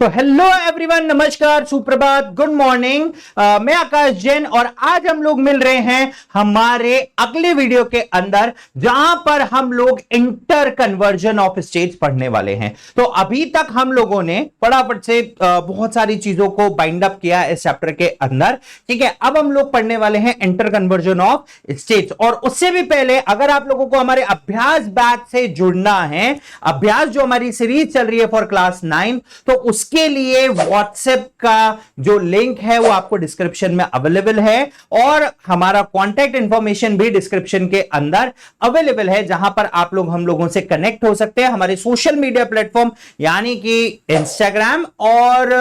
तो hello everyone, नमस्कार, सुप्रभात, गुड मॉर्निंग। मैं आकाश जैन और आज हम लोग मिल रहे हैं हमारे अगले वीडियो के अंदर जहां पर हम लोग इंटर कन्वर्जन ऑफ स्टेट्स पढ़ने वाले हैं। तो अभी तक हम लोगों ने फटाफट से बहुत सारी चीजों को बाइंड अप किया इस चैप्टर के अंदर। ठीक है, अब हम लोग पढ़ने वाले हैं इंटर कन्वर्जन ऑफ स्टेट्स। और उससे भी पहले अगर आप लोगों को हमारे अभ्यास बैच से जुड़ना है, अभ्यास जो हमारी सीरीज चल रही है फॉर क्लास 9, तो के लिए व्हाट्सएप का जो लिंक है वो आपको डिस्क्रिप्शन में अवेलेबल है और हमारा कांटेक्ट इंफॉर्मेशन भी डिस्क्रिप्शन के अंदर अवेलेबल है, जहां पर आप लोग हम लोगों से कनेक्ट हो सकते हैं। हमारे सोशल मीडिया प्लेटफॉर्म यानी कि इंस्टाग्राम और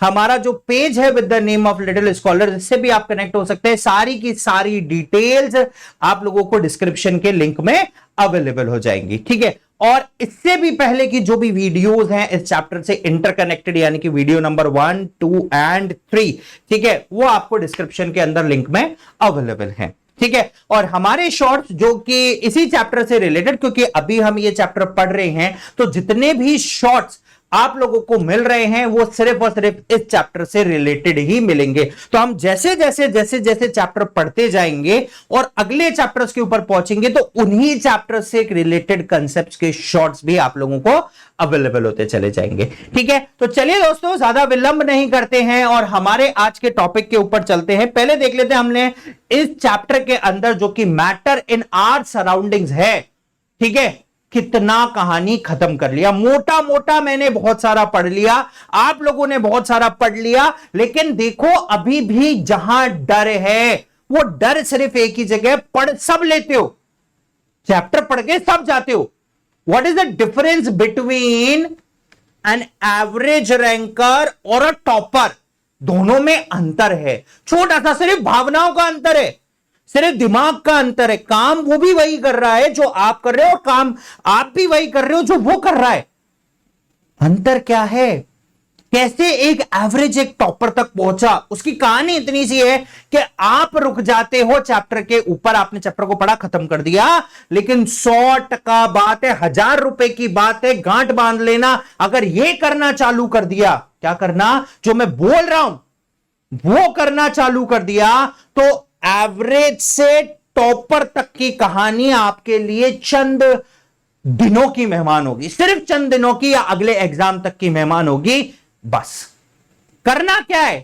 हमारा जो पेज है with the name of little scholar, इससे भी आप कनेक्ट हो सकते हैं। सारी की सारी डिटेल्स आप लोगों को डिस्क्रिप्शन के लिंक में अवेलेबल हो जाएंगी। ठीक है, और इससे भी पहले की जो भी वीडियोस हैं इस चैप्टर से इंटरकनेक्टेड, यानी कि वीडियो नंबर 1, 2 एंड 3, ठीक है, वो आपको डिस्क्रिप्शन के अंदर लिंक में अवेलेबल है। ठीक है, और हमारे शॉर्ट्स जो कि इसी चैप्टर से रिलेटेड, क्योंकि अभी हम ये चैप्टर पढ़ रहे हैं, तो जितने भी शॉर्ट्स आप लोगों को मिल रहे हैं वो सिर्फ और सिर्फ इस चैप्टर से रिलेटेड ही मिलेंगे। तो हम जैसे जैसे चैप्टर पढ़ते जाएंगे और अगले चैप्टर्स के ऊपर पहुंचेंगे तो उन्हीं चैप्टर से रिलेटेड कंसेप्ट्स के शॉर्ट्स भी आप लोगों को अवेलेबल होते चले जाएंगे। ठीक है, तो चलिए दोस्तों, ज्यादा विलंब नहीं करते हैं और हमारे आज के टॉपिक के ऊपर चलते हैं। पहले देख लेते हैं हमने इस चैप्टर के अंदर जो कि मैटर इन आवर सराउंडिंग्स है, ठीक है, कितना कहानी खत्म कर लिया। मोटा मोटा मैंने बहुत सारा पढ़ लिया, आप लोगों ने बहुत सारा पढ़ लिया, लेकिन देखो अभी भी जहां डर है वो डर सिर्फ एक ही जगह, पढ़ सब लेते हो, चैप्टर पढ़ के सब जाते हो। What is the difference between an average ranker और अ टॉपर? दोनों में अंतर है, छोटा सा, सिर्फ भावनाओं का अंतर है, सिर्फ दिमाग का अंतर है। काम वो भी वही कर रहा है जो आप कर रहे हो और काम आप भी वही कर रहे हो जो वो कर रहा है। अंतर क्या है? कैसे एक एवरेज एक टॉपर तक पहुंचा, उसकी कहानी इतनी सी है कि आप रुक जाते हो चैप्टर के ऊपर, आपने चैप्टर को पढ़ा, खत्म कर दिया, लेकिन 100% बात है, 1000 रुपए की बात है, गांठ बांध लेना। अगर ये करना चालू कर दिया, क्या करना, जो मैं बोल रहा हूं वो करना चालू कर दिया, तो एवरेज से टॉपर तक की कहानी आपके लिए चंद दिनों की मेहमान होगी, सिर्फ चंद दिनों की या अगले एग्जाम तक की मेहमान होगी। बस करना क्या है?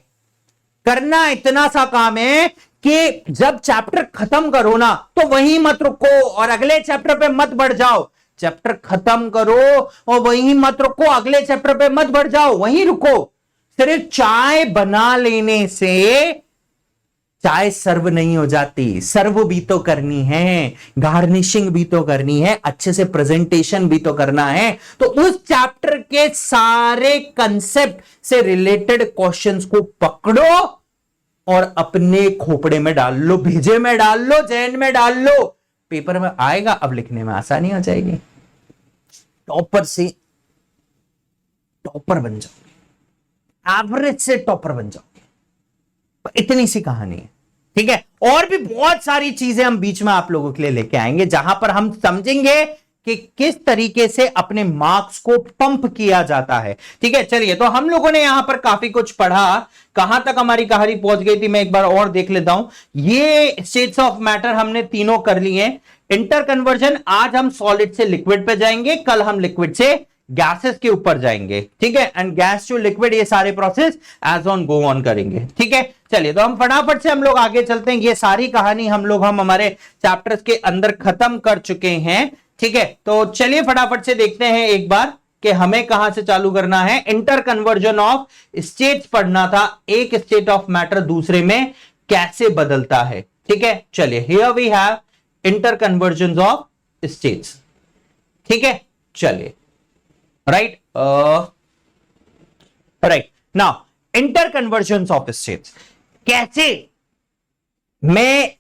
करना इतना सा काम है कि जब चैप्टर खत्म करो ना तो वहीं मत रुको और अगले चैप्टर पे मत बढ़ जाओ। चैप्टर खत्म करो और वहीं मत रुको, अगले चैप्टर पे मत बढ़ जाओ, वहीं रुको। सिर्फ चाय बना लेने से चाय सर्व नहीं हो जाती, सर्व भी तो करनी है, गार्निशिंग भी तो करनी है, अच्छे से प्रेजेंटेशन भी तो करना है। तो उस चैप्टर के सारे कंसेप्ट से रिलेटेड क्वेश्चंस को पकड़ो और अपने खोपड़े में डाल लो, भेजे में डाल लो, जैन में डाल लो, पेपर में आएगा, अब लिखने में आसानी हो जाएगी। टॉपर से टॉपर बन जाओगे, एवरेज से टॉपर बन जाओगे, इतनी सी कहानी है। ठीक है, और भी बहुत सारी चीजें हम बीच में आप लोगों के लिए लेके आएंगे, जहां पर हम समझेंगे कि किस तरीके से अपने मार्क्स को पंप किया जाता है। ठीक है, चलिए, तो हम लोगों ने यहां पर काफी कुछ पढ़ा, कहां तक हमारी कहानी पहुंच गई थी मैं एक बार और देख लेता हूं। ये स्टेट्स ऑफ मैटर हमने तीनों कर लिए। इंटर कन्वर्जन, आज हम सॉलिड से लिक्विड पे जाएंगे, कल हम लिक्विड से गैसेस के ऊपर जाएंगे। ठीक है, एंड गैस टू लिक्विड, ये सारे process as on go on करेंगे। ठीक है, चलिए, तो हम फटाफट से हम लोग आगे चलते हैं। ये सारी कहानी हम हमारे चैप्टर्स के अंदर खत्म कर चुके हैं। ठीक है, तो चलिए फटाफट से देखते हैं एक बार कि हमें कहां से चालू करना है। इंटर कन्वर्जन ऑफ स्टेट्स पढ़ना था, एक स्टेट ऑफ मैटर दूसरे में कैसे बदलता है। ठीक है, चलिए, here we have inter conversion of states. ठीक है, चलिए, right right now inter conversion of states. कैसे मैं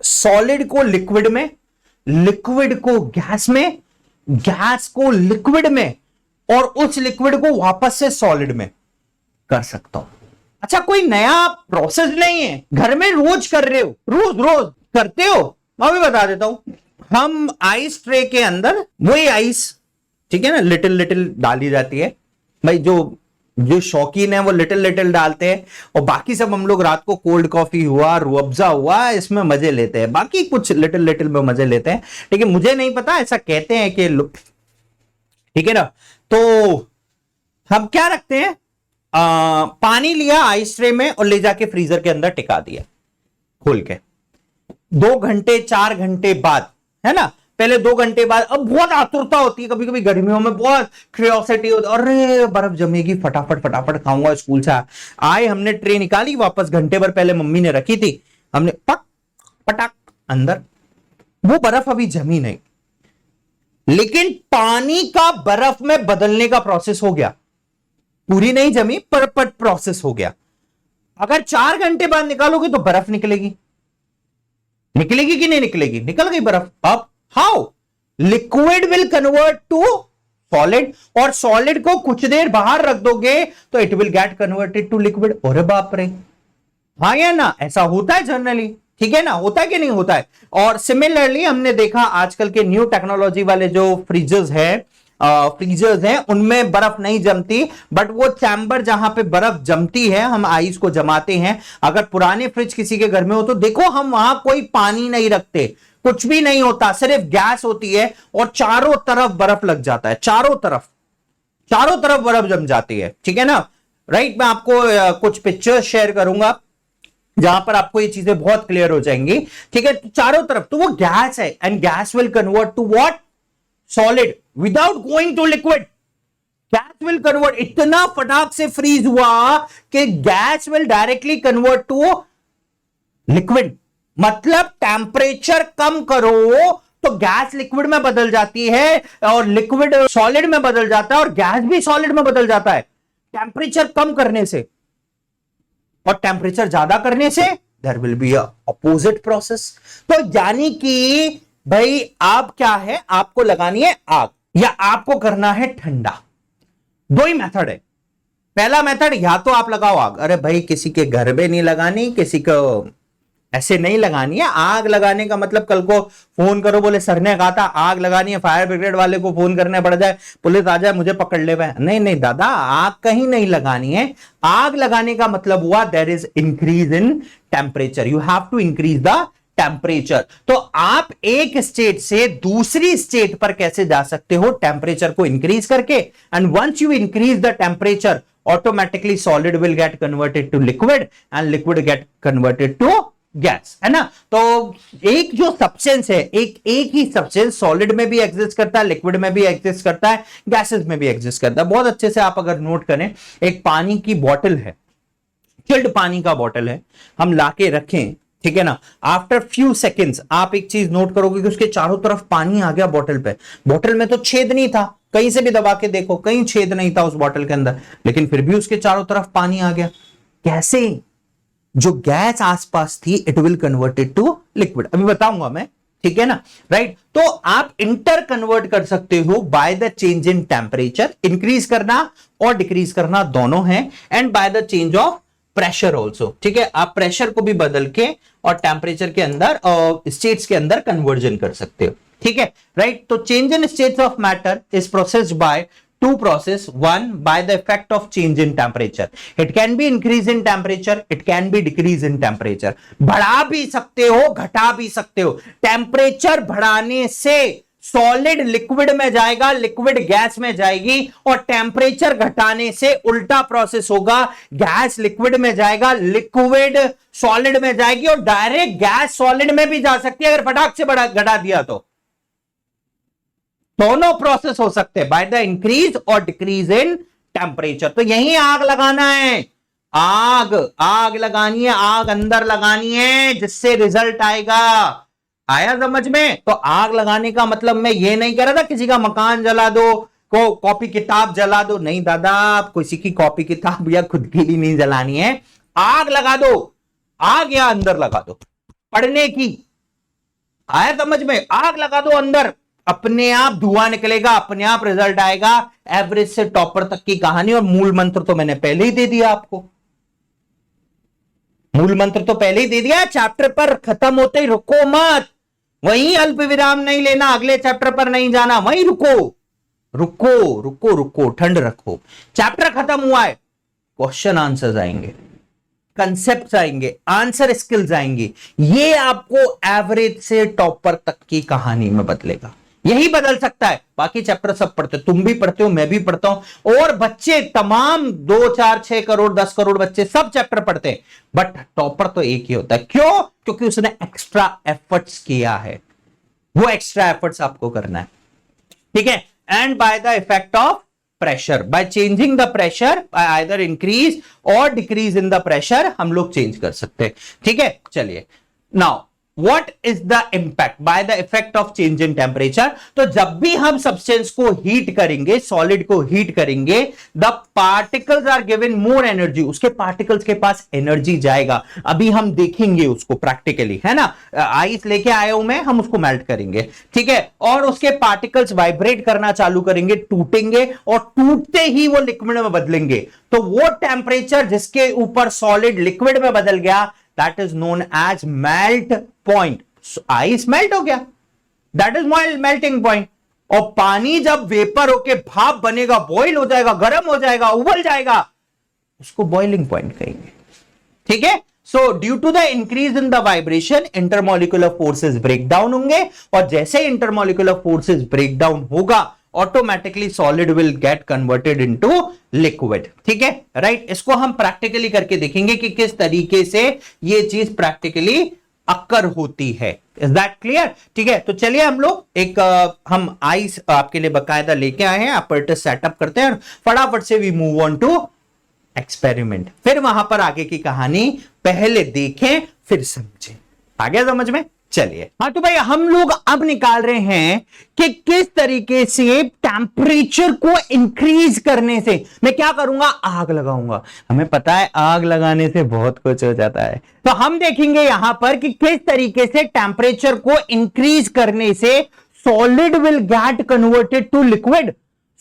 सॉलिड को लिक्विड में, लिक्विड को गैस में, गैस को लिक्विड में और उस लिक्विड को वापस से सॉलिड में कर सकता हूं। अच्छा, कोई नया प्रोसेस नहीं है, घर में रोज कर रहे हो, रोज रोज करते हो। मैं भी बता देता हूं, हम आइस ट्रे के अंदर वही आइस, ठीक है ना, लिटिल लिटिल डाली जाती है भाई, जो जो शौकीन है वो लिटिल लिटिल डालते हैं, और बाकी सब हम लोग रात को कोल्ड कॉफी हुआ, रूअफ़ज़ा हुआ, इसमें मजे लेते हैं, बाकी कुछ लिटिल लिटिल में मजे लेते हैं। लेकिन मुझे नहीं पता, ऐसा कहते हैं कि ठीक है ना। तो हम क्या रखते हैं, पानी लिया आइस ट्रे में और ले जाके फ्रीजर के अंदर टिका दिया खोल के, 2 घंटे 4 घंटे बाद, है ना। पहले 2 घंटे बाद अब बहुत आतुरता होती है, कभी कभी गर्मियों में बहुत क्यूरियोसिटी होती है, अरे बर्फ जमेगी, फटाफट फटाफट खाऊंगा। स्कूल से आए, हमने ट्रे निकाली वापस, घंटे भर पहले मम्मी ने रखी थी, हमने पक पटाक अंदर, वो बर्फ अभी जमी नहीं, लेकिन पानी का बर्फ में बदलने का प्रोसेस हो गया, पूरी नहीं जमी पर प्रोसेस हो गया। अगर 4 घंटे बाद निकालोगे तो बर्फ निकलेगी, निकलेगी कि नहीं निकलेगी, निकल गई बर्फ। अब how liquid will convert to solid, और सॉलिड को कुछ देर बाहर रख दोगे तो it will get converted to liquid. अरे बाप रे, हाँ या ना, ऐसा होता है जनरली, ठीक है ना, होता है कि नहीं होता है। और सिमिलरली हमने देखा आजकल के न्यू टेक्नोलॉजी वाले जो फ्रीजर्स हैं उनमें बर्फ नहीं जमती, बट वो चैम्बर जहां पे बर्फ जमती है, हम आइस को जमाते हैं। अगर पुराने फ्रिज किसी के घर में हो तो देखो, हम वहां कोई पानी नहीं रखते, कुछ भी नहीं होता, सिर्फ गैस होती है और चारों तरफ बर्फ लग जाता है, चारों तरफ बर्फ जम जाती है, ठीक है ना, राइट। मैं आपको कुछ पिक्चर्स शेयर करूंगा जहां पर आपको ये चीजें बहुत क्लियर हो जाएंगी, ठीक है। चारों तरफ तो वो गैस है, and gas will convert to what, solid, without going to liquid. Gas will convert, इतना फटाक से फ्रीज हुआ कि gas will directly convert to liquid. मतलब टेम्परेचर कम करो तो गैस लिक्विड में बदल जाती है, और लिक्विड सॉलिड में बदल जाता है, और गैस भी सॉलिड में बदल जाता है टेम्परेचर कम करने से। और टेम्परेचर ज्यादा करने से there will be opposite process. तो यानी कि भाई आप क्या है, आपको लगानी है आग या आपको करना है ठंडा, 2 ही मेथड है। पहला मेथड, या तो आप लगाओ आग, अरे भाई किसी के घर में नहीं लगानी, किसी को ऐसे नहीं लगानी है। आग लगाने का मतलब कल को फोन करो, बोले सर ने कहा था आग लगानी है, फायर ब्रिगेड वाले को फोन करने पड़ जाए, पुलिस आ जाए, मुझे पकड़ ले। नहीं नहीं दादा, आग कहीं नहीं लगानी है। आग लगाने का मतलब हुआ there is increase in temperature, you have to increase the temperature. तो आप एक स्टेट से दूसरी स्टेट पर कैसे जा सकते हो, टेम्परेचर को इंक्रीज करके। And once you increase the temperature, automatically solid will get converted to liquid, and liquid get converted to gas, है ना। तो एक जो सब्सटेंस है, एक ही सब्सटेंस सॉलिड में भी एग्जिस्ट करता है, लिक्विड में भी एग्जिस्ट करता है, गैसेस में भी एग्जिस्ट करता है। बहुत अच्छे से आप अगर नोट करें, एक पानी की बोतल है, चिल्ड पानी का बोतल है, हम लाके रखें, ठीक है ना। आफ्टर फ्यू सेकेंड्स आप एक चीज नोट करोगे कि उसके चारों तरफ पानी आ गया बोतल पे। बोतल में तो छेद नहीं था, कहीं से भी दबा के देखो कहीं छेद नहीं था उस बोतल के अंदर, लेकिन फिर भी उसके चारों तरफ पानी आ गया। कैसे? जो गैस आसपास थी it will converted to liquid, अभी बताऊंगा मैं, ठीक है ना, राइट। तो आप इंटर कन्वर्ट कर सकते हो by the change in temperature, increase करना और डिक्रीज करना दोनों है, and by the change of pressure also, ठीक है। आप प्रेशर को भी बदल के और टेम्परेचर के अंदर और स्टेट्स के अंदर कन्वर्जन कर सकते हो, ठीक है, राइट। तो change in states of matter is processed bye two process. One, by the effect of change in temperature. It can be increase in temperature, it can be decrease in temperature. बढ़ा भी सकते हो, घटा भी सकते हो। Temperature बढ़ाने से सॉलिड लिक्विड में जाएगा, लिक्विड गैस में जाएगी, और टेम्परेचर घटाने से उल्टा प्रोसेस होगा, गैस लिक्विड में जाएगा, लिक्विड सॉलिड में जाएगी, और डायरेक्ट गैस सॉलिड में भी जा सकती है अगर फटाक से घटा दिया तो। दोनों प्रोसेस हो सकते हैं बाय द इंक्रीज और डिक्रीज इन टेम्परेचर। तो यही आग लगाना है, आग लगानी है, आग अंदर लगानी है, जिससे रिजल्ट आएगा। आया समझ में? तो आग लगाने का मतलब मैं ये नहीं कह रहा था किसी का मकान जला दो, को कॉपी किताब जला दो, नहीं दादा, आप किसी की कॉपी किताब या खुद की भी नहीं जलानी है। आग लगा दो, आग या अंदर लगा दो पढ़ने की। आया समझ में? आग लगा दो अंदर, अपने आप धुआं निकलेगा, अपने आप रिजल्ट आएगा। एवरेज से टॉपर तक की कहानी, और मूल मंत्र तो मैंने पहले ही दे दिया आपको, मूल मंत्र तो पहले ही दे दिया। चैप्टर पर खत्म होते ही रुको मत, वहीं अल्प विराम नहीं लेना, अगले चैप्टर पर नहीं जाना, वहीं रुको रुको रुको रुको, ठंड रखो। चैप्टर खत्म हुआ है, क्वेश्चन आंसर्स आएंगे, कंसेप्ट आएंगे, आंसर स्किल्स आएंगी। ये आपको एवरेज से टॉपर तक की कहानी में बदलेगा, यही बदल सकता है। बाकी चैप्टर सब पढ़ते हो, तुम भी पढ़ते हो, मैं भी पढ़ता हूं, और बच्चे तमाम 2, 4, 6 करोड़ 10 करोड़ बच्चे सब चैप्टर पढ़ते हैं, बट टॉपर तो एक ही होता है। क्यों? क्योंकि उसने एक्स्ट्रा एफर्ट्स किया है, वो एक्स्ट्रा एफर्ट्स आपको करना है, ठीक है। And by the effect of pressure, by changing the pressure, bye either increase और डिक्रीज इन द प्रेशर, हम लोग चेंज कर सकते हैं, ठीक है। चलिए, now What is the impact by the effect of change in temperature? तो जब भी हम सब्सटेंस को हीट करेंगे, सॉलिड को हीट करेंगे, the particles are given more energy, उसके पार्टिकल्स के पास एनर्जी जाएगा। अभी हम देखेंगे उसको प्रैक्टिकली, है ना। आइस लेके आया हूं मैं, हम उसको मेल्ट करेंगे, ठीक है, और उसके पार्टिकल्स वाइब्रेट करना चालू करेंगे, टूटेंगे, और टूटते ही वो लिक्विड में बदलेंगे। तो वो टेम्परेचर जिसके ऊपर सॉलिड लिक्विड में बदल गया, that is known as melt point. So, ice melt हो गया, that is melting point. और पानी जब वेपर होके भाप बनेगा, बॉईल हो जाएगा, गर्म हो जाएगा, उबल जाएगा, उसको बॉइलिंग पॉइंट कहेंगे, ठीक है। So due to the increase in the vibration, intermolecular forces break down होंगे, और जैसे इंटरमोलिकुलर फोर्सेस ब्रेक डाउन होगा, automatically solid will get converted into liquid, ठीक है, राइट। इसको हम प्रैक्टिकली करके देखेंगे कि किस तरीके से ये चीज प्रैक्टिकली अक्कर होती है। Is that clear? ठीक है, तो चलिए हम लोग एक हम आइस आपके लिए बकायदा लेके आए हैं, apparatus सेटअप करते हैं और फटाफट से we move on to experiment. फिर वहां पर आगे की कहानी पहले देखें फिर समझें। आ गया समझ में? चलिए, हाँ तो भाई हम लोग अब निकाल रहे हैं कि किस तरीके से टेम्परेचर को इंक्रीज करने से मैं क्या करूंगा, आग लगाऊंगा। हमें पता है आग लगाने से बहुत कुछ हो जाता है, तो हम देखेंगे यहां पर कि किस तरीके से टेम्परेचर को इंक्रीज करने से solid will get converted to liquid,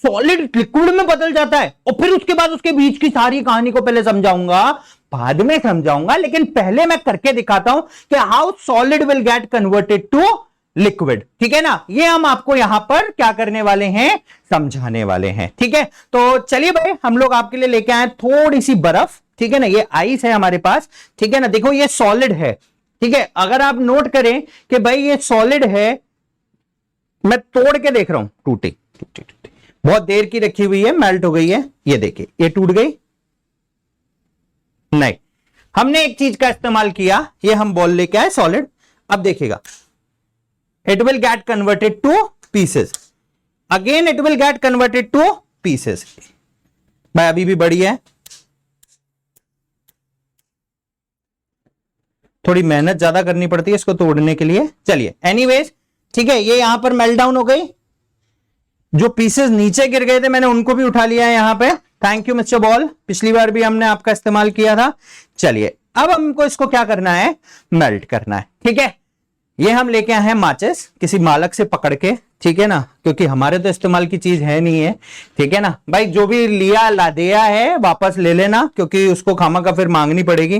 solid liquid में बदल जाता है। और फिर उसके बाद उसके बीच की सारी कहानी को पहले समझाऊंगा, बाद में समझाऊंगा, लेकिन पहले मैं करके दिखाता हूं कि how solid will get converted to liquid, ठीक है ना। ये हम आपको यहां पर क्या करने वाले हैं, समझाने वाले हैं, ठीक है। तो चलिए भाई, हम लोग आपके लिए लेके आए थोड़ी सी बर्फ, ठीक है ना। ये आइस है हमारे पास, ठीक है ना। देखो ये सॉलिड है, ठीक है। अगर आप नोट करें कि भाई ये सॉलिड है, मैं तोड़ के देख रहा हूं, टूटी, बहुत देर की रखी हुई है, मेल्ट हो गई है, ये देखिए ये टूट गई नहीं। हमने एक चीज का इस्तेमाल किया, ये हम बॉल लेके आए सॉलिड। अब देखिएगा, it will get converted two pieces, again it will get converted two pieces. भाई अभी भी बड़ी है, थोड़ी मेहनत ज्यादा करनी पड़ती है इसको तोड़ने के लिए। चलिए एनीवेज, ठीक है, ये यहां पर मेल्ट डाउन हो गई। जो पीसेस नीचे गिर गए थे मैंने उनको भी उठा लिया है यहां पे। थैंक यू मिस्टर बॉल, पिछली बार भी हमने आपका इस्तेमाल किया था। चलिए अब हमको इसको क्या करना है, मेल्ट करना है, ठीक है। ये हम लेके आए हैं माचिस, किसी मालक से पकड़ के, ठीक है ना, क्योंकि हमारे तो इस्तेमाल की चीज है नहीं है, ठीक है ना। भाई जो भी लिया ला दिया है वापस ले लेना, क्योंकि उसको खामा का फिर मांगनी पड़ेगी,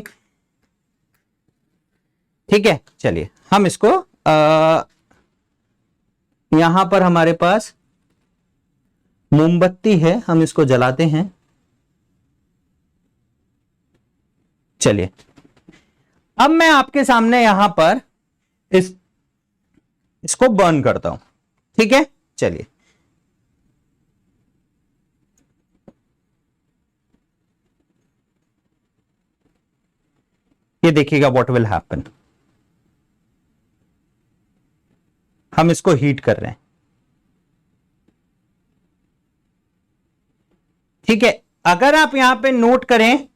ठीक है। चलिए हम इसको यहां पर हमारे पास मोमबत्ती है, हम इसको जलाते हैं। चलिए अब मैं आपके सामने यहां पर इसको बर्न करता हूं, ठीक है। चलिए ये देखिएगा व्हाट विल हैपन। हम इसको हीट कर रहे हैं, ठीक है। अगर आप यहां पे नोट करें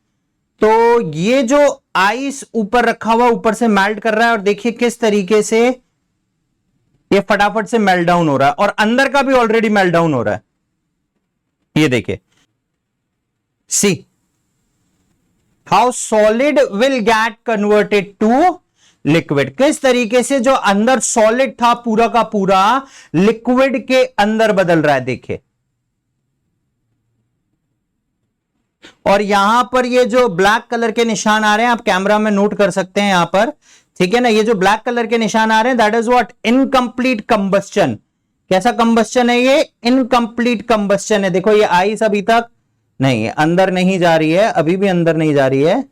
तो ये जो आइस ऊपर रखा हुआ ऊपर से मेल्ट कर रहा है, और देखिए किस तरीके से ये फटाफट से मेल्ट डाउन हो रहा है, और अंदर का भी ऑलरेडी मेल्ट डाउन हो रहा है। ये देखिए, see how solid will get converted to liquid. किस तरीके से जो अंदर सॉलिड था पूरा का पूरा लिक्विड के अंदर बदल रहा है, देखिए। और यहां पर ये जो ब्लैक कलर के निशान आ रहे हैं, आप कैमरा में नोट कर सकते हैं यहां पर, ठीक है ना। ये जो ब्लैक कलर के निशान आ रहे हैं, that is what, incomplete combustion. कैसा कंबस्टन है ये, इनकंप्लीट कंबस्टन है। देखो ये आइस अभी तक नहीं, अंदर नहीं जा रही है, अभी भी अंदर नहीं जा रही है।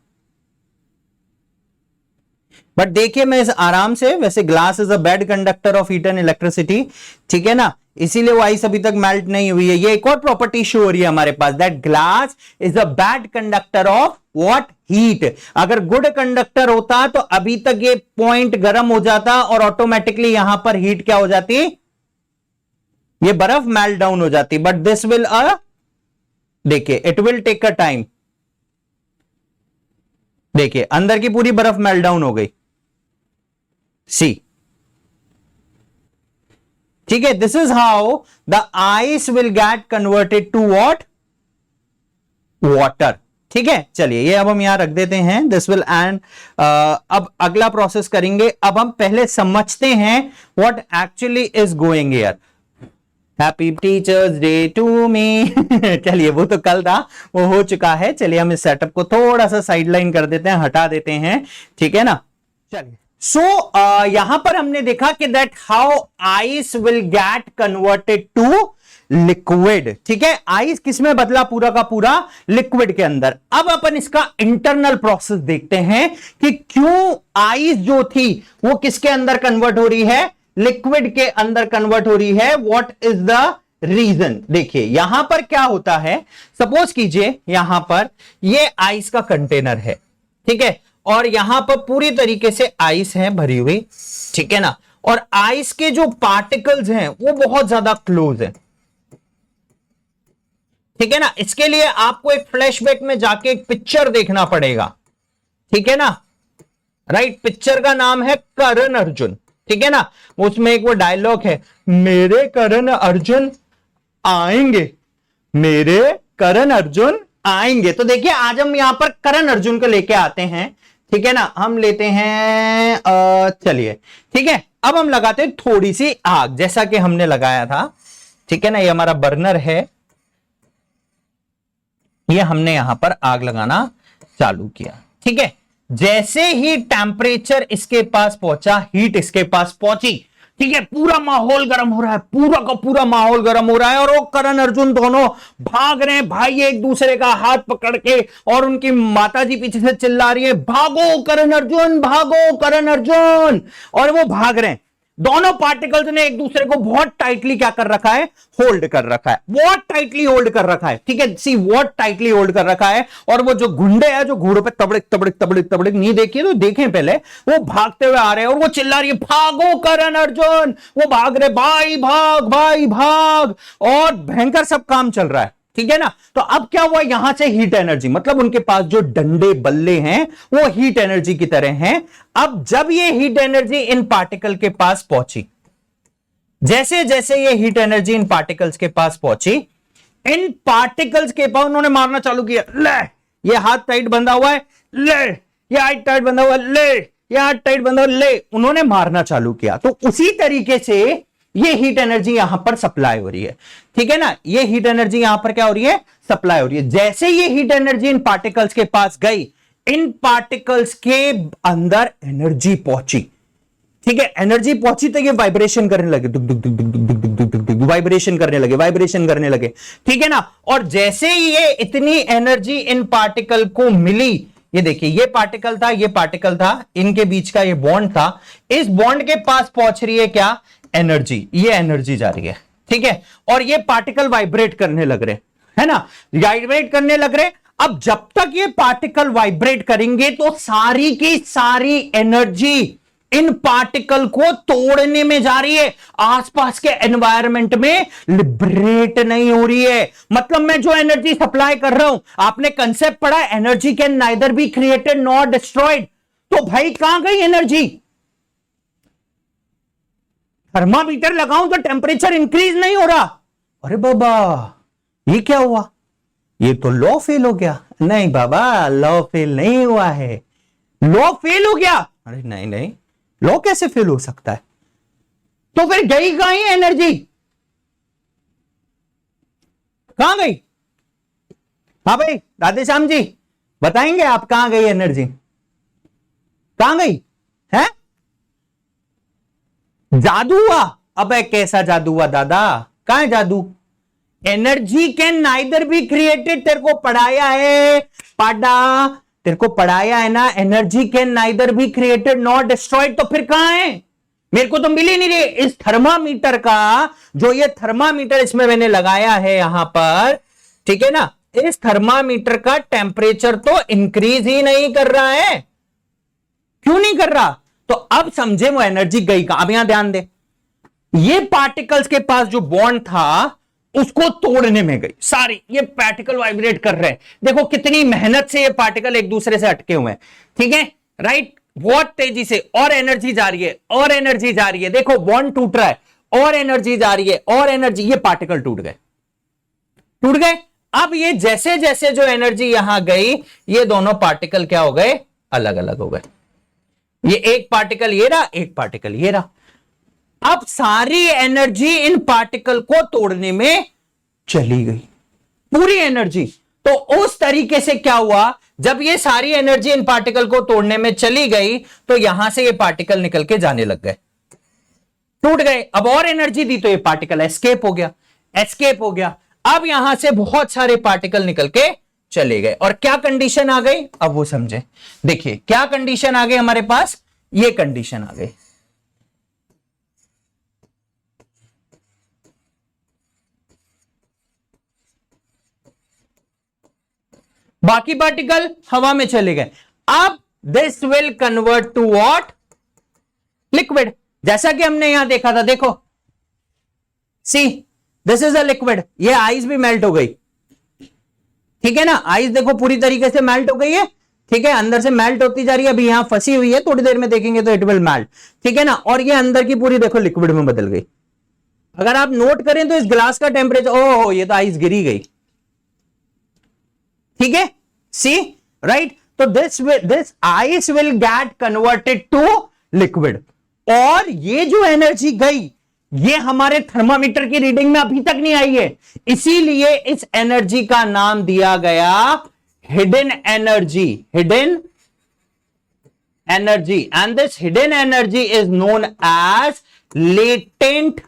बट देखिए मैं इस आराम से, वैसे glass is a bad conductor of heat and electricity, ठीक है ना, इसीलिए वो आइस अभी तक मेल्ट नहीं हुई है। ये एक और प्रॉपर्टी शो हो रही है हमारे पास, that glass is a bad conductor of what, heat. अगर गुड कंडक्टर होता तो अभी तक ये पॉइंट गर्म हो जाता और ऑटोमेटिकली यहां पर हीट क्या हो जाती, ये बर्फ मेल्ट डाउन हो जाती। बट दिस विल देखिए it will take a time. देखिए अंदर की पूरी बर्फ मेल्ट डाउन हो गई, सी, ठीक है। This is how the ice will get converted to what, water, ठीक है। चलिए ये अब हम यहां रख देते हैं, दिस विल एंड अब अगला प्रोसेस करेंगे। अब हम पहले समझते हैं what actually is going here. Happy teachers day to me चलिए वो तो कल था, वो हो चुका है। चलिए हम इस सेटअप को थोड़ा सा साइडलाइन कर देते हैं, हटा देते हैं, ठीक है ना। चलिए सो यहां पर हमने देखा कि that how ice will get converted to liquid, ठीक है। आइस किसमें बदला, पूरा का पूरा लिक्विड के अंदर। अब अपन इसका इंटरनल प्रोसेस देखते हैं कि क्यों आइस जो थी वो किसके अंदर कन्वर्ट हो रही है, लिक्विड के अंदर कन्वर्ट हो रही है। What is the reason. देखिए यहां पर क्या होता है, सपोज कीजिए यहां पर ये आइस का कंटेनर है, ठीक है, और यहां पर पूरी तरीके से आइस है भरी हुई, ठीक है ना, और आइस के जो पार्टिकल्स हैं वो बहुत ज्यादा क्लोज है, ठीक है ना। इसके लिए आपको एक फ्लैशबैक में जाके एक पिक्चर देखना पड़ेगा, ठीक है ना, राइट। पिक्चर का नाम है करण अर्जुन, ठीक है ना। उसमें एक वो डायलॉग है, मेरे करण अर्जुन आएंगे, मेरे करण अर्जुन आएंगे। तो देखिए आज हम यहां पर करण अर्जुन को लेके आते हैं, ठीक है ना। हम लेते हैं चलिए ठीक है, अब हम लगाते हैं थोड़ी सी आग, जैसा कि हमने लगाया था, ठीक है ना। ये हमारा बर्नर है, ये हमने यहां पर आग लगाना चालू किया, ठीक है। जैसे ही टेम्परेचर इसके पास पहुंचा, हीट इसके पास पहुंची, ठीक है, पूरा माहौल गर्म हो रहा है, पूरा का पूरा माहौल गर्म हो रहा है, और वो करण अर्जुन दोनों भाग रहे हैं भाई एक दूसरे का हाथ पकड़ के, और उनकी माताजी पीछे से चिल्ला रही है, भागो करण अर्जुन, भागो करण अर्जुन, और वो भाग रहे हैं। दोनों पार्टिकल्स ने एक दूसरे को बहुत टाइटली क्या कर रखा है, होल्ड कर रखा है, बहुत टाइटली होल्ड कर रखा है, ठीक है। सी बहुत टाइटली होल्ड कर रखा है, और वो जो गुंडे हैं जो घोड़ों पे तबड़क तबड़क तबड़क तबड़क, नहीं देखिए तो देखें पहले, वो भागते हुए आ रहे हैं और वो चिल्ला रही है, भागो करण अर्जुन, वो भाग रहे, भाई भाग भाई भाग, और भयंकर सब काम चल रहा है, ठीक है ना। तो अब क्या हुआ, यहां से हीट एनर्जी, मतलब उनके पास जो डंडे बल्ले हैं वो हीट एनर्जी की तरह हैं। अब जब ये हीट एनर्जी इन पार्टिकल के पास पहुंची, जैसे जैसे ये हीट एनर्जी इन पार्टिकल्स के पास पहुंची, इन पार्टिकल्स के पास उन्होंने मारना चालू किया, ले ये हाथ टाइट बंधा हुआ है, ले ये हाथ टाइट बंधा हुआ है, ले ये हाथ टाइट बंधा हुआ है, ले, उन्होंने मारना चालू किया। तो उसी तरीके से ये हीट एनर्जी यहां पर सप्लाई हो रही है, ठीक है ना। ये हीट एनर्जी यहां पर क्या हो रही है, सप्लाई हो रही है। जैसे ये हीट एनर्जी इन पार्टिकल्स के पास गई, इन पार्टिकल्स के अंदर एनर्जी पहुंची, ठीक है। एनर्जी पहुंची तो ये वाइब्रेशन करने लगे, दुक दुक दुक दुक दुक दुक दुक दुक दुक, वाइब्रेशन करने लगे, वाइब्रेशन करने लगे, ठीक है ना। और जैसे ये इतनी एनर्जी इन पार्टिकल को मिली, ये देखिए ये पार्टिकल था, ये पार्टिकल था, इनके बीच का ये बॉन्ड था, इस बॉन्ड के पास पहुंच रही है क्या, एनर्जी, ये एनर्जी जा रही है, ठीक है। और ये पार्टिकल वाइब्रेट करने लग रहे है ना, वाइब्रेट करने लग रहे। अब जब तक ये पार्टिकल वाइब्रेट करेंगे तो सारी की सारी एनर्जी इन पार्टिकल को तोड़ने में जा रही है, आसपास के एनवायरनमेंट में लिबरेट नहीं हो रही है। मतलब मैं जो एनर्जी सप्लाई कर रहा हूं, आपने कंसेप्ट पढ़ा, energy can neither be created nor destroyed. तो भाई कहां गई एनर्जी, थर्मामीटर लगाऊं तो टेम्परेचर इंक्रीज नहीं हो रहा, अरे बाबा ये क्या हुआ, ये तो लॉ फेल हो गया। नहीं बाबा लॉ फेल नहीं हुआ है, लॉ फेल हो गया, अरे नहीं नहीं लॉ कैसे फेल हो सकता है, तो फिर गई कहां है एनर्जी, कहां गई। हाँ भाई राधेश्याम जी बताएंगे आप, कहां गई एनर्जी, कहां गई है, जादू हुआ। अबे कैसा जादू हुआ दादा, कहां है जादू, energy can neither be created, तेरे को पढ़ाया है, तेरे को पढ़ाया है ना, energy can neither be created not destroyed. तो फिर कहां है? मेरे को तो मिल ही नहीं रही। इस थर्मामीटर का, जो ये थर्मामीटर इसमें मैंने लगाया है यहां पर, ठीक है ना, इस थर्मामीटर का टेम्परेचर तो इंक्रीज ही नहीं कर रहा है। क्यों नहीं कर रहा? तो अब समझे वो एनर्जी गई कहां। अब यहां ध्यान दे, ये पार्टिकल्स के पास जो बॉन्ड था उसको तोड़ने में गई सारी, ये पार्टिकल वाइब्रेट कर रहे हैं। देखो कितनी मेहनत से ये पार्टिकल एक दूसरे से अटके हुए हैं, ठीक है, राइट, बहुत तेजी से, और एनर्जी जा रही है, और एनर्जी जा रही है। देखो बॉन्ड टूट रहा है, और एनर्जी जा रही है, और एनर्जी, ये पार्टिकल टूट गए, टूट गए। अब ये जैसे जैसे जो एनर्जी यहां गई, ये दोनों पार्टिकल क्या हो गए? अलग अलग हो गए। ये एक पार्टिकल ये रहा, एक पार्टिकल ये रहा। अब सारी एनर्जी इन पार्टिकल को तोड़ने में चली गई, पूरी एनर्जी। तो उस तरीके से क्या हुआ, जब ये सारी एनर्जी इन पार्टिकल को तोड़ने में चली गई, तो यहां से ये पार्टिकल निकल के जाने लग गए, टूट गए। अब और एनर्जी दी तो ये पार्टिकल एस्केप हो गया, एस्केप हो गया। अब यहां से बहुत सारे पार्टिकल निकल के चले गए, और क्या कंडीशन आ गई, अब वो समझे। देखिए क्या कंडीशन आ गई हमारे पास, ये कंडीशन आ गई। बाकी पार्टिकल हवा में चले गए। अब this will convert to what? Liquid. जैसा कि हमने यहां देखा था, देखो see this is a liquid, ये आइस भी मेल्ट हो गई, ठीक है ना, आइस देखो पूरी तरीके से मेल्ट हो गई है, ठीक है, अंदर से मेल्ट होती जा रही है, अभी यहां फंसी हुई है, थोड़ी देर में देखेंगे तो इट विल मेल्ट, ठीक है ना, और ये अंदर की पूरी देखो लिक्विड में बदल गई। अगर आप नोट करें तो इस ग्लास का टेम्परेचर, ओह ये तो आइस गिरी गई, ठीक है, सी राइट। तो this ice will get converted to liquid, और ये जो एनर्जी गई, ये हमारे थर्मामीटर की रीडिंग में अभी तक नहीं आई है, इसीलिए इस एनर्जी का नाम दिया गया hidden energy, hidden energy. And this hidden energy is known as latent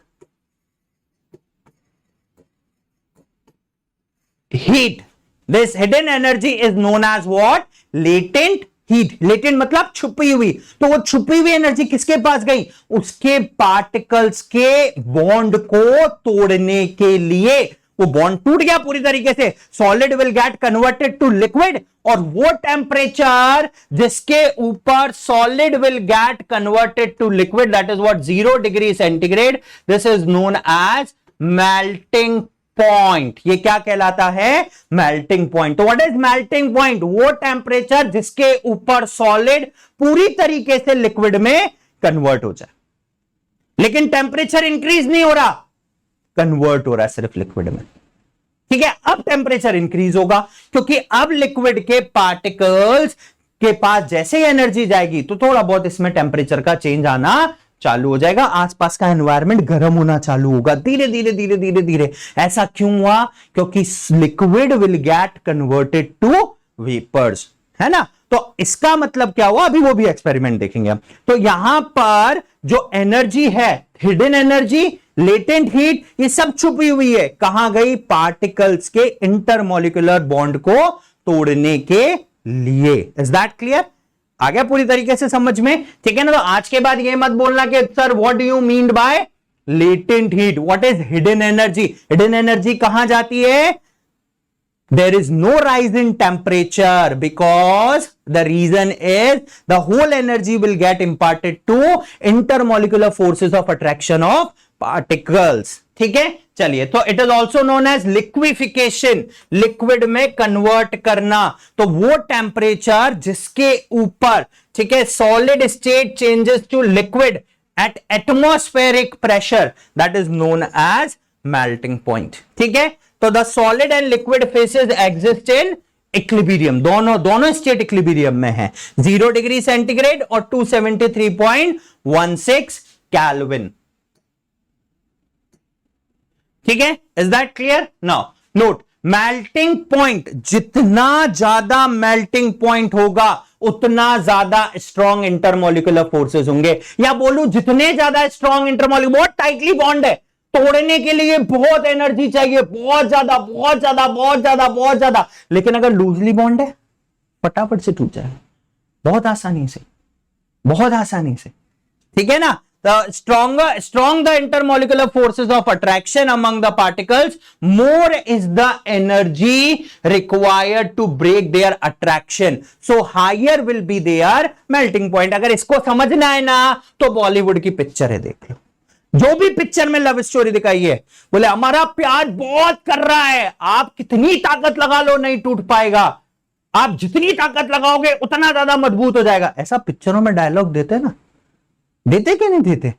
heat. This hidden energy is known as what? Latent heat. Latent मतलब छुपी हुई। तो वो छुपी हुई एनर्जी किसके पास गई? उसके पार्टिकल्स के बॉन्ड को तोड़ने के लिए। वो बॉन्ड टूट गया पूरी तरीके से, solid will get converted to liquid, और वो टेम्परेचर जिसके ऊपर solid will get converted to liquid, that is what? 0 degree centigrade. This is known as melting point. ये क्या कहलाता है? Melting point. तो व्हाट इज मेल्टिंग पॉइंट? वो टेम्परेचर जिसके ऊपर सॉलिड पूरी तरीके से लिक्विड में कन्वर्ट हो जाए, लेकिन टेम्परेचर इंक्रीज नहीं हो रहा, कन्वर्ट हो रहा है सिर्फ लिक्विड में, ठीक है। अब टेम्परेचर इंक्रीज होगा, क्योंकि अब लिक्विड के पार्टिकल्स के पास जैसे ही एनर्जी जाएगी, तो थोड़ा बहुत इसमें टेम्परेचर का चेंज आना चालू हो जाएगा, आसपास का एनवायरनमेंट गर्म होना चालू होगा, धीरे धीरे धीरे धीरे धीरे। ऐसा क्यों हुआ? क्योंकि liquid will get converted to vapours, है ना। तो इसका मतलब क्या हुआ, अभी वो भी एक्सपेरिमेंट देखेंगे हम। तो यहां पर जो एनर्जी है, हिडन एनर्जी, लेटेंट हीट, ये सब छुपी हुई है, कहां गई? पार्टिकल्स के इंटरमॉलिक्यूलर बॉन्ड को तोड़ने के लिए। Is that clear? आ गया पूरी तरीके से समझ में, ठीक है ना। तो आज के बाद ये मत बोलना कि sir what do you mean by latent heat, what is hidden energy? Hidden energy कहां जाती है? There is no rise in temperature because the reason is the whole energy will get imparted to intermolecular forces of attraction of particles. ठीक है, चलिए। तो it is also known as liquefaction, liquid में convert करना। तो वो temperature जिसके ऊपर, ठीक है, solid state changes to liquid at atmospheric pressure, that is known as melting point, ठीक है। तो the solid and liquid phases exist in equilibrium, दोनों स्टेट इक्विलिब्रियम में है, 0 डिग्री सेंटीग्रेड और 273.16 केल्विन, ठीक है। Is that clear? Now note, melting point, जितना ज्यादा मेल्टिंग पॉइंट होगा उतना ज्यादा स्ट्रॉन्ग इंटरमॉलिक्यूलर फोर्सेस होंगे, या बोलूं जितने ज्यादा स्ट्रॉन्ग इंटरमॉलिक्यूलर, बहुत टाइटली बॉन्ड है, तोड़ने के लिए बहुत एनर्जी चाहिए, बहुत ज्यादा बहुत ज्यादा बहुत ज्यादा बहुत ज्यादा। लेकिन अगर लूजली बॉन्ड है फटाफट से टूट जाएगा, बहुत आसानी से, बहुत आसानी से। ठीक है ना? The strong the intermolecular forces of attraction among the particles, more is the energy required to break their attraction. So higher will be their melting point. अगर इसको समझना है ना तो बॉलीवुड की पिक्चर है, देख लो। जो भी पिक्चर में लव स्टोरी दिखाई है, बोले हमारा प्यार बहुत कर रहा है, आप कितनी ताकत लगा लो नहीं टूट पाएगा, आप जितनी ताकत लगाओगे उतना ज्यादा मजबूत हो जाएगा। ऐसा पिक्चरों में डायलॉग देते ना, देते कि नहीं देते,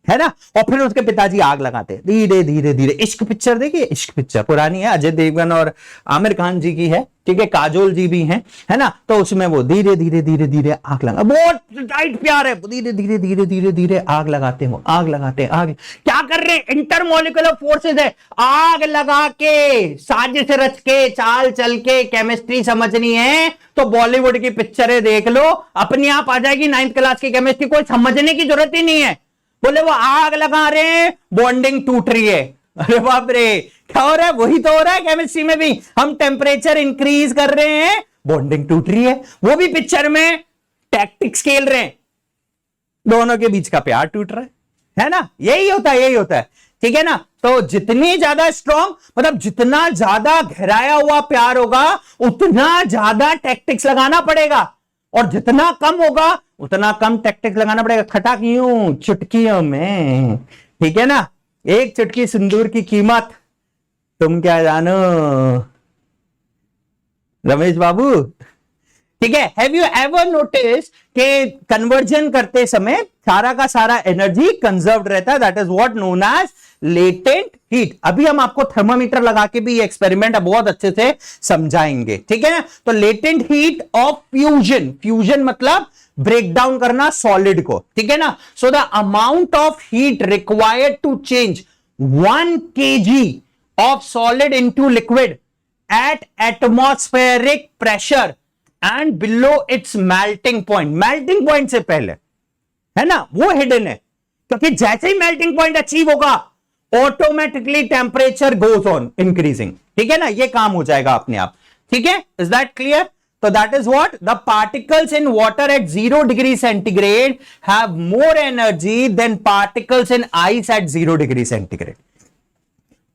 है ना? और फिर उसके पिताजी आग लगाते धीरे धीरे धीरे। इश्क पिक्चर देखिए, इश्क पिक्चर पुरानी है, अजय देवगन और आमिर खान जी की है, ठीक है, काजोल जी भी हैं, है ना? तो उसमें वो धीरे धीरे धीरे धीरे आग लगा, बहुत टाइट प्यार है, धीरे धीरे धीरे धीरे धीरे आग लगाते हैं, वो आग लगाते हैं। आग क्या कर रहे हैं? इंटरमोलिकुलर फोर्सेस है, आग लगा के, साजिश रच के, चाल चल के, केमिस्ट्री समझनी है तो बॉलीवुड की पिक्चरें देख लो, अपने आप आ जाएगी। 9th क्लास की केमिस्ट्री कोई समझने की जरूरत ही नहीं है। बोले वो आग लगा रहे हैं, बॉन्डिंग टूट रही है। अरे बाप रे, क्या हो रहा है? वही तो हो रहा है केमिस्ट्री में भी। हम टेम्परेचर इंक्रीज कर रहे हैं, बॉन्डिंग टूट रही है। वो भी पिक्चर में टैक्टिक्स खेल रहे हैं, दोनों के बीच का प्यार टूट रहा है ना? यही होता है, यही होता है। ठीक है ना? तो जितनी ज्यादा स्ट्रॉन्ग, मतलब जितना ज्यादा गहराया हुआ प्यार होगा उतना ज्यादा टैक्टिक्स लगाना पड़ेगा, और जितना कम होगा उतना कम टैक्टिक्स लगाना पड़ेगा। खटाक यूं चुटकियों में, ठीक है ना? एक चुटकी सिंदूर की कीमत तुम क्या जानो, रमेश बाबू। ठीक है? हैव यू एवर नोटिस कि कन्वर्जन करते समय सारा का सारा एनर्जी कंजर्व्ड रहता है, that is what known as latent heat. अभी हम आपको थर्मामीटर लगा के भी ये एक्सपेरिमेंट बहुत अच्छे से समझाएंगे। ठीक है ना? तो latent heat of fusion, fusion मतलब ब्रेक डाउन करना सॉलिड को। ठीक है ना? So the amount of heat required to change 1 kg of solid into liquid at atmospheric pressure and below its melting point. Melting point से पहले, है ना, वो हिडन है, क्योंकि जैसे ही मेल्टिंग पॉइंट अचीव होगा automatically temperature goes on increasing. ठीक है ना? ये काम हो जाएगा अपने आप। ठीक है? Is that clear? So that is what the particles in water at 0 degree centigrade have more energy than particles in ice at 0 degree centigrade.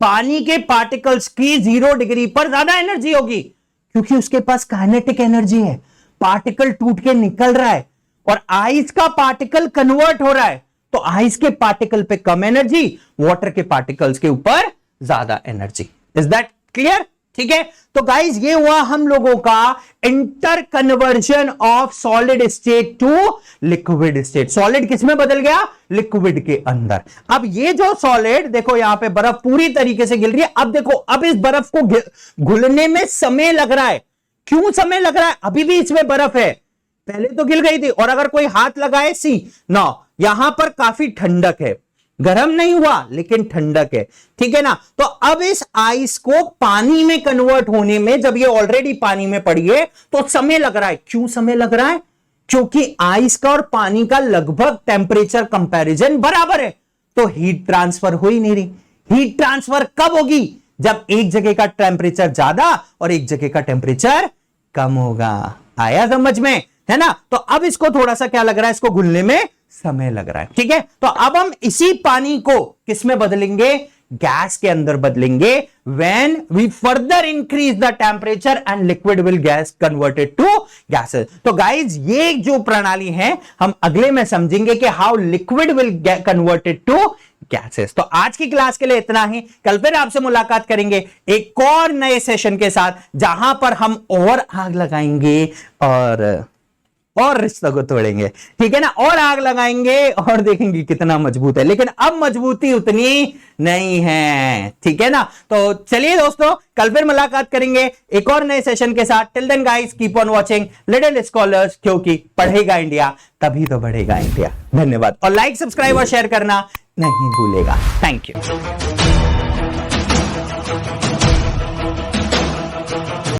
पानी के पार्टिकल्स की 0 डिग्री पर ज्यादा एनर्जी होगी, क्योंकि उसके पास काइनेटिक एनर्जी है, पार्टिकल टूट के निकल रहा है। और आइस का पार्टिकल कन्वर्ट हो रहा है, तो आइस के पार्टिकल पे कम एनर्जी, वाटर के पार्टिकल्स के ऊपर ज्यादा एनर्जी। Is that clear? ठीक है? तो गाइज ये हुआ हम लोगों का inter conversion of solid state to liquid state. Solid किस में बदल गया? लिक्विड के अंदर। अब ये जो सॉलिड, देखो यहां पे बर्फ पूरी तरीके से गिर रही है। अब देखो, अब इस बर्फ को घुलने में समय लग रहा है। क्यों समय लग रहा है? अभी भी इसमें बर्फ है, पहले तो गिर गई थी। और अगर कोई हाथ लगाए, सी ना, यहां पर काफी ठंडक है, गर्म नहीं हुआ लेकिन ठंडक है। ठीक है ना? तो अब इस आइस को पानी में कन्वर्ट होने में, जब ये ऑलरेडी पानी में पड़ी है, तो समय लग रहा है। क्यों समय लग रहा है? क्योंकि आइस का और पानी का लगभग टेम्परेचर कंपैरिजन बराबर है, तो हीट ट्रांसफर हो ही नहीं रही। हीट ट्रांसफर कब होगी? जब एक जगह का टेम्परेचर ज्यादा और एक जगह का टेम्परेचर कम होगा। आया समझ में? है ना? तो अब इसको थोड़ा सा क्या लग रहा है? इसको घुलने में समय लग रहा है। ठीक है? तो अब हम इसी पानी को किस में बदलेंगे? गैस के अंदर बदलेंगे। When we further increase the temperature and liquid will gas converted to gases. तो गाइज ये जो प्रणाली है हम अगले में समझेंगे कि how liquid will converted to gases. तो आज की क्लास के लिए इतना ही। कल फिर आपसे मुलाकात करेंगे एक और नए सेशन के साथ, जहां पर हम और आग लगाएंगे और रिश्तों को तोड़ेंगे। ठीक है ना? और आग लगाएंगे और देखेंगे कितना मजबूत है, लेकिन अब मजबूती उतनी नहीं है। ठीक है ना? तो चलिए दोस्तों, कल फिर मुलाकात करेंगे एक और नए सेशन के साथ। Till then guys, keep on watching little scholars, क्योंकि पढ़ेगा इंडिया तभी तो बढ़ेगा इंडिया। धन्यवाद, और लाइक, सब्सक्राइब और शेयर करना नहीं भूलेगा। Thank you.